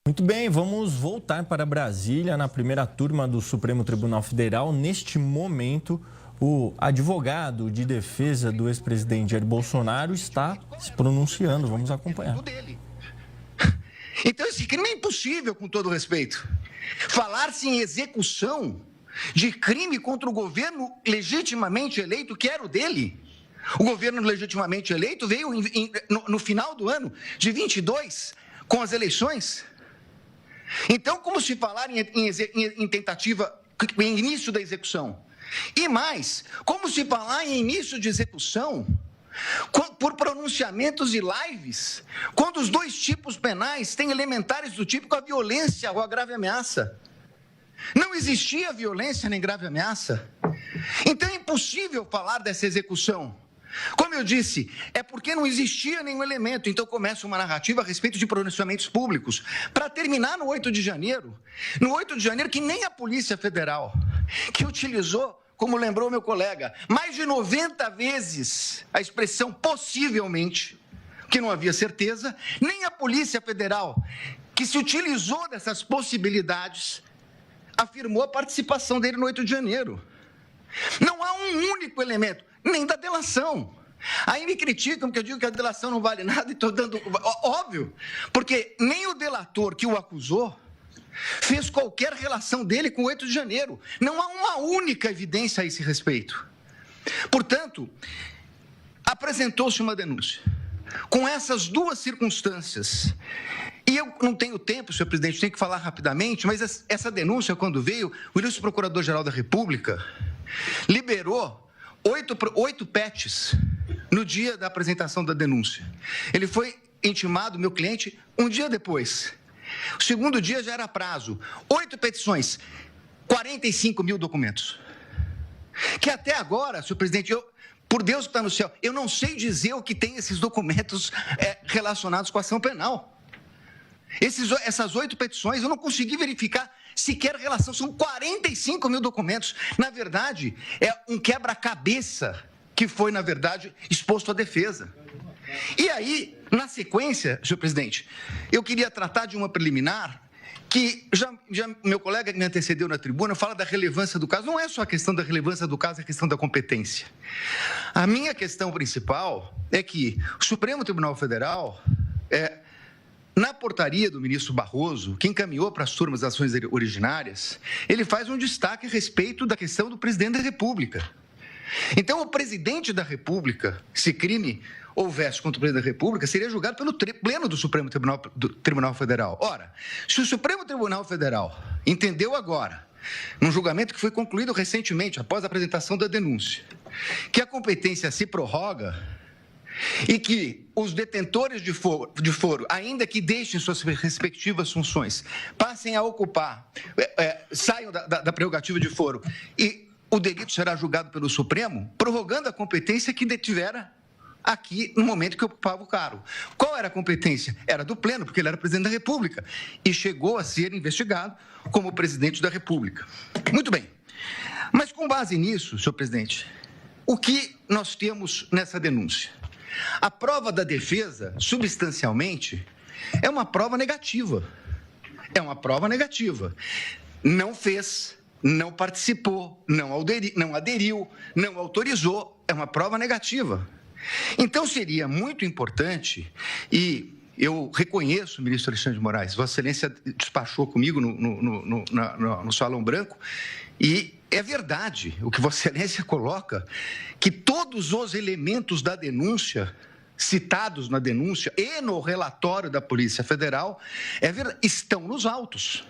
Muito bem, vamos voltar para Brasília na primeira turma do Supremo Tribunal Federal. Neste momento, o advogado de defesa do ex-presidente Jair Bolsonaro está se pronunciando. Vamos acompanhar. Então, esse crime é impossível, com todo respeito. Falar-se em execução de crime contra o governo legitimamente eleito, que era o dele. O governo legitimamente eleito veio no final do ano de 22, com as eleições. Então, como se falar em tentativa, em início da execução? E mais, como se falar em início de execução por pronunciamentos e lives, quando os dois tipos penais têm elementares do tipo a violência ou a grave ameaça? Não existia violência nem grave ameaça. Então é impossível falar dessa execução. Como eu disse, é porque não existia nenhum elemento. Então começa uma narrativa a respeito de pronunciamentos públicos. Para terminar no 8 de janeiro, que nem a Polícia Federal, que utilizou, como lembrou meu colega, mais de 90 vezes a expressão possivelmente, que não havia certeza, nem a Polícia Federal, que se utilizou dessas possibilidades, afirmou a participação dele no 8 de janeiro. Não há um único elemento, nem da delação. Aí me criticam que eu digo que a delação não vale nada e estou dando... Óbvio, porque nem o delator que o acusou fez qualquer relação dele com o 8 de janeiro. Não há uma única evidência a esse respeito. Portanto, apresentou-se uma denúncia com essas duas circunstâncias. E eu não tenho tempo, senhor presidente, tenho que falar rapidamente, mas essa denúncia, quando veio, o ilustre Procurador-Geral da República liberou 8 PETs no dia da apresentação da denúncia. Ele foi intimado, meu cliente, um dia depois. O segundo dia já era prazo. 8 petições, 45 mil documentos. Que até agora, senhor presidente, por Deus que está no céu, eu não sei dizer o que tem esses documentos relacionados com a ação penal. Essas 8 petições, eu não consegui verificar sequer relação, são 45 mil documentos. Na verdade, é um quebra-cabeça que foi, na verdade, exposto à defesa. E aí, na sequência, senhor presidente, eu queria tratar de uma preliminar que já meu colega que me antecedeu na tribuna fala da relevância do caso. Não é só a questão da relevância do caso, é a questão da competência. A minha questão principal é que o Supremo Tribunal Federal, na portaria do ministro Barroso, que encaminhou para as turmas das ações originárias, ele faz um destaque a respeito da questão do presidente da República. Então, o presidente da República, se crime houvesse contra o presidente da República, seria julgado pelo pleno do Supremo Tribunal Federal. Ora, se o Supremo Tribunal Federal entendeu agora, num julgamento que foi concluído recentemente, após a apresentação da denúncia, que a competência se prorroga e que os detentores de foro, ainda que deixem suas respectivas funções, passem a ocupar, saiam da prerrogativa de foro e o delito será julgado pelo Supremo, prorrogando a competência que detivera aqui no momento que ocupava o cargo. Qual era a competência? Era do pleno, porque ele era presidente da República e chegou a ser investigado como presidente da República. Muito bem. Mas com base nisso, senhor presidente, o que nós temos nessa denúncia? A prova da defesa, substancialmente, é uma prova negativa. É uma prova negativa. Não fez, não participou, não aderiu, não autorizou. É uma prova negativa. Então, seria muito importante, e eu reconheço, ministro Alexandre de Moraes, Vossa Excelência despachou comigo no Salão Branco, e é verdade o que Vossa Excelência coloca, que todos os elementos da denúncia, citados na denúncia e no relatório da Polícia Federal, estão nos autos.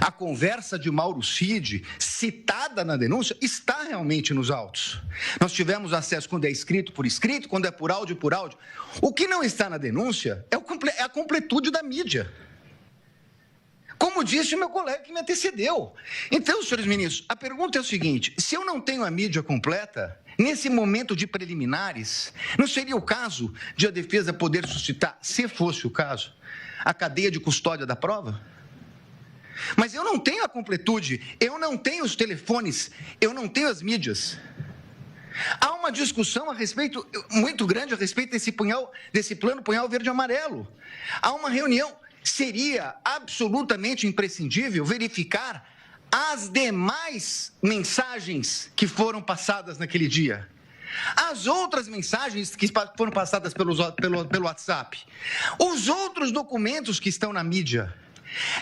A conversa de Mauro Cid, citada na denúncia, está realmente nos autos. Nós tivemos acesso quando é escrito por escrito, quando é por áudio, por áudio. O que não está na denúncia é a completude da mídia. Como disse o meu colega que me antecedeu. Então, senhores ministros, a pergunta é o seguinte: se eu não tenho a mídia completa, nesse momento de preliminares, não seria o caso de a defesa poder suscitar, se fosse o caso, a cadeia de custódia da prova? Mas eu não tenho a completude, eu não tenho os telefones, eu não tenho as mídias. Há uma discussão muito grande a respeito desse plano punhal verde e amarelo. Há uma reunião seria absolutamente imprescindível verificar as demais mensagens que foram passadas naquele dia. As outras mensagens que foram passadas pelo WhatsApp. Os outros documentos que estão na mídia.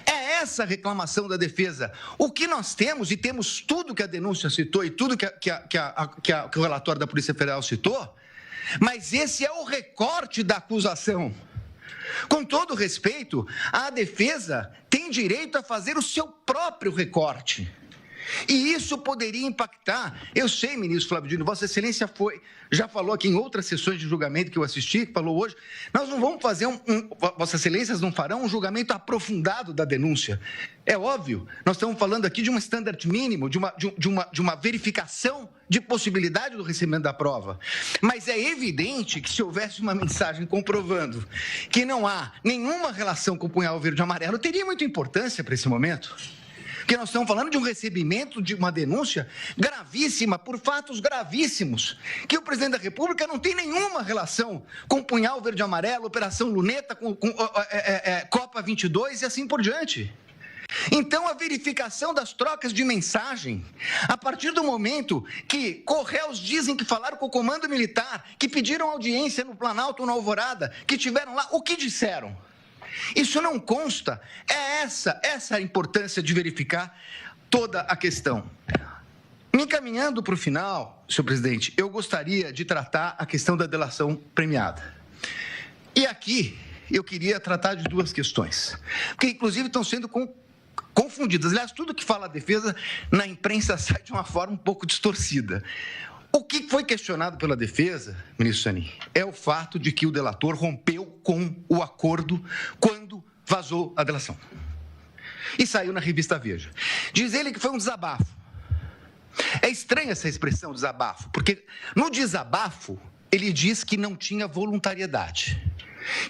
É essa a reclamação da defesa. O que nós temos, e temos tudo que a denúncia citou e tudo que o relatório da Polícia Federal citou, mas esse é o recorte da acusação. Com todo respeito, a defesa tem direito a fazer o seu próprio recorte. E isso poderia impactar. Eu sei, ministro Flávio Dino, Vossa Excelência já falou aqui em outras sessões de julgamento que eu assisti, que falou hoje, nós não vamos fazer Vossa Excelências não farão um julgamento aprofundado da denúncia. É óbvio, nós estamos falando aqui de um standard mínimo, de uma verificação de possibilidade do recebimento da prova. Mas é evidente que se houvesse uma mensagem comprovando que não há nenhuma relação com o punhal verde e amarelo, teria muita importância para esse momento. Porque nós estamos falando de um recebimento de uma denúncia gravíssima, por fatos gravíssimos, que o presidente da República não tem nenhuma relação com o punhal verde e amarelo, Operação Luneta, com Copa 22 e assim por diante. Então, a verificação das trocas de mensagem, a partir do momento que Correios dizem que falaram com o Comando Militar, que pediram audiência no Planalto, na Alvorada, que tiveram lá, o que disseram? Isso não consta. É essa a importância de verificar toda a questão. Me encaminhando para o final, senhor presidente, eu gostaria de tratar a questão da delação premiada. E aqui eu queria tratar de duas questões, que inclusive estão sendo confundidas. Aliás, tudo que fala a defesa na imprensa sai de uma forma um pouco distorcida. O que foi questionado pela defesa, ministro Zanin, é o fato de que o delator rompeu com o acordo quando vazou a delação. E saiu na revista Veja. Diz ele que foi um desabafo. É estranha essa expressão, desabafo, porque no desabafo ele diz que não tinha voluntariedade.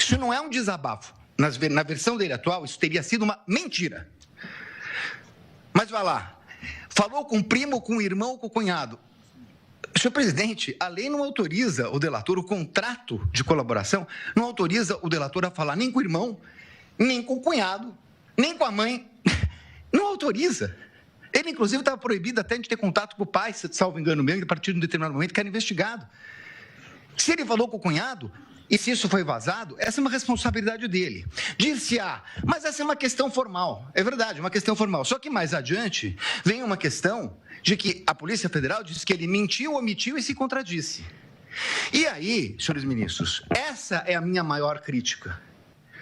Isso não é um desabafo. Na versão dele atual, isso teria sido uma mentira. Mas vai lá. Falou com o primo, com o irmão, com o cunhado. Senhor presidente, a lei não autoriza o delator, o contrato de colaboração, não autoriza o delator a falar nem com o irmão, nem com o cunhado, nem com a mãe. Não autoriza. Ele, inclusive, estava proibido até de ter contato com o pai, salvo engano meu, a partir de um determinado momento que era investigado. Se ele falou com o cunhado, e se isso foi vazado, essa é uma responsabilidade dele. Dir-se-á, mas essa é uma questão formal. É verdade, uma questão formal. Só que mais adiante vem uma questão de que a Polícia Federal disse que ele mentiu, omitiu e se contradisse. E aí, senhores ministros, essa é a minha maior crítica,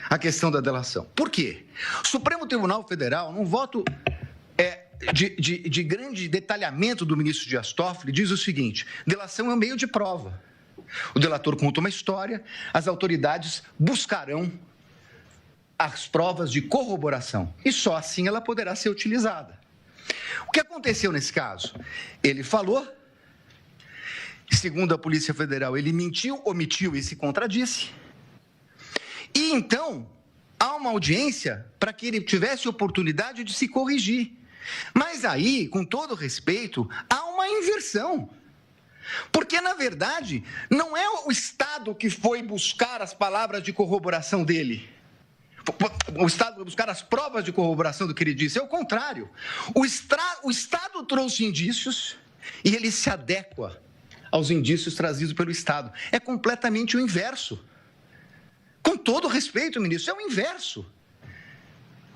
a questão da delação. Por quê? O Supremo Tribunal Federal, num voto de grande detalhamento do ministro Dias Toffoli, diz o seguinte: delação é um meio de prova. O delator conta uma história, as autoridades buscarão as provas de corroboração e só assim ela poderá ser utilizada. O que aconteceu nesse caso? Ele falou, segundo a Polícia Federal, ele mentiu, omitiu e se contradisse. E então, há uma audiência para que ele tivesse oportunidade de se corrigir. Mas aí, com todo respeito, há uma inversão. Porque, na verdade, não é o Estado que foi buscar as palavras de corroboração dele. O Estado vai buscar as provas de corroboração do que ele disse. É o contrário. O Estado trouxe indícios e ele se adequa aos indícios trazidos pelo Estado. É completamente o inverso. Com todo respeito, ministro, é o inverso.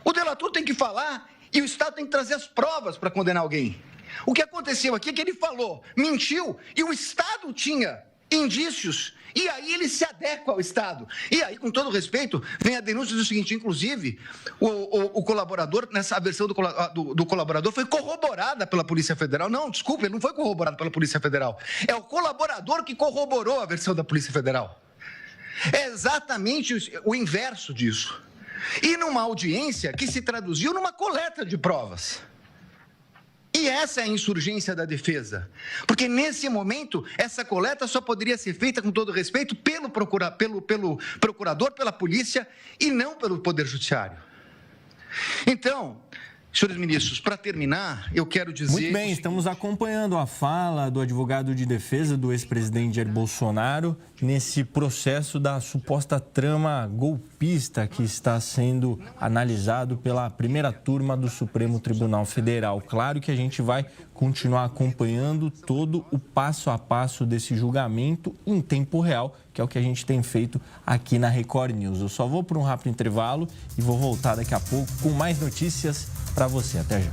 O delator tem que falar e o Estado tem que trazer as provas para condenar alguém. O que aconteceu aqui é que ele falou, mentiu, e o Estado tinha indícios, e aí ele se adequa ao Estado. E aí, com todo respeito, vem a denúncia do seguinte: inclusive, o colaborador, nessa versão do colaborador, foi corroborada pela Polícia Federal. Não, desculpe, ele não foi corroborado pela Polícia Federal. É o colaborador que corroborou a versão da Polícia Federal. É exatamente o inverso disso. E numa audiência que se traduziu numa coleta de provas. E essa é a insurgência da defesa, porque nesse momento essa coleta só poderia ser feita, com todo respeito, pelo procurador, pela polícia e não pelo Poder Judiciário. Então, Senhores ministros, para terminar, eu quero dizer... Muito bem, estamos acompanhando a fala do advogado de defesa do ex-presidente Jair Bolsonaro nesse processo da suposta trama golpista que está sendo analisado pela primeira turma do Supremo Tribunal Federal. Claro que a gente vai continuar acompanhando todo o passo a passo desse julgamento em tempo real, que é o que a gente tem feito aqui na Record News. Eu só vou para um rápido intervalo e vou voltar daqui a pouco com mais notícias para você. Até já.